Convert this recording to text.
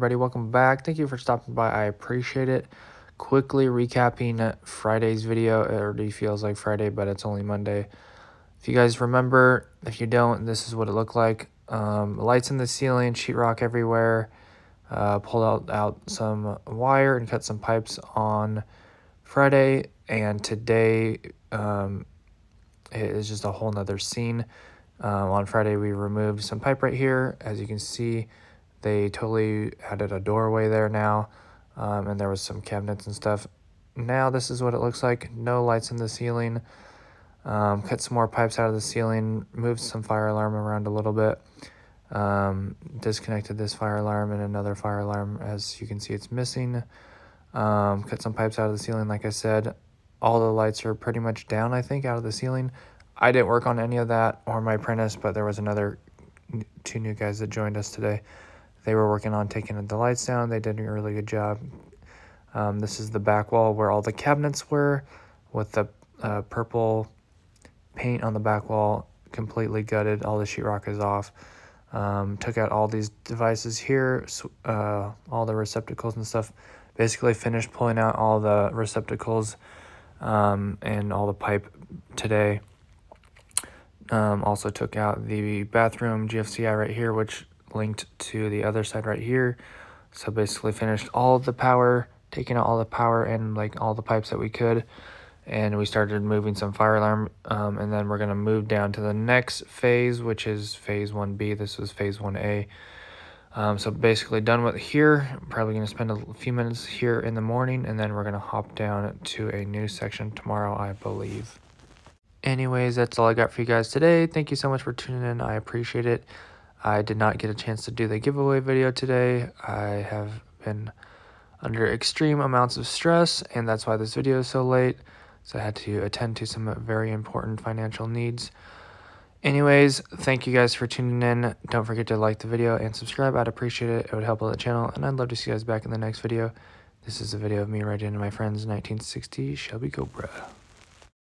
everybody? Welcome back. Thank you for stopping by. I appreciate it. Quickly recapping Friday's video. It already feels like Friday, but it's only Monday. If you guys remember, if you don't, this is what it looked like. Lights in the ceiling, sheetrock everywhere. Pulled out some wire and cut some pipes on Friday. And today it is just a whole nother scene. On Friday, we removed some pipe right here. As you can see, they totally added a doorway there now, and there was some cabinets and stuff. Now this is what it looks like. No lights in the ceiling. Cut some more pipes out of the ceiling, moved some fire alarm around a little bit. Disconnected this fire alarm and another fire alarm. As you can see, it's missing. Cut some pipes out of the ceiling, like I said. All the lights are pretty much down, I think, out of the ceiling. I didn't work on any of that or my apprentice, but there was two new guys that joined us today. They were working on taking the lights down. They did a really good job. This is the back wall where all the cabinets were, with the purple paint on the back wall completely gutted. All the sheetrock is off. Took out all these devices here, all the receptacles and stuff. Basically finished pulling out all the receptacles and all the pipe today. Also took out the bathroom GFCI right here, which linked to the other side right here. So basically finished all of the power, taking out all the power and like all the pipes that we could. And we started moving some fire alarm. And then we're going to move down to the next phase, which is phase 1B. This was phase 1A. So basically done with here. I'm probably going to spend a few minutes here in the morning, and then we're going to hop down to a new section tomorrow, I believe. Anyways, that's all I got for you guys today. Thank you so much for tuning in. I appreciate it. I did not get a chance to do the giveaway video today. I have been under extreme amounts of stress, and that's why this video is so late. So I had to attend to some very important financial needs. Anyways, thank you guys for tuning in. Don't forget to like the video and subscribe. I'd appreciate it. It would help out the channel, and I'd love to see you guys back in the next video. This is a video of me riding into my friend's 1960 Shelby Cobra.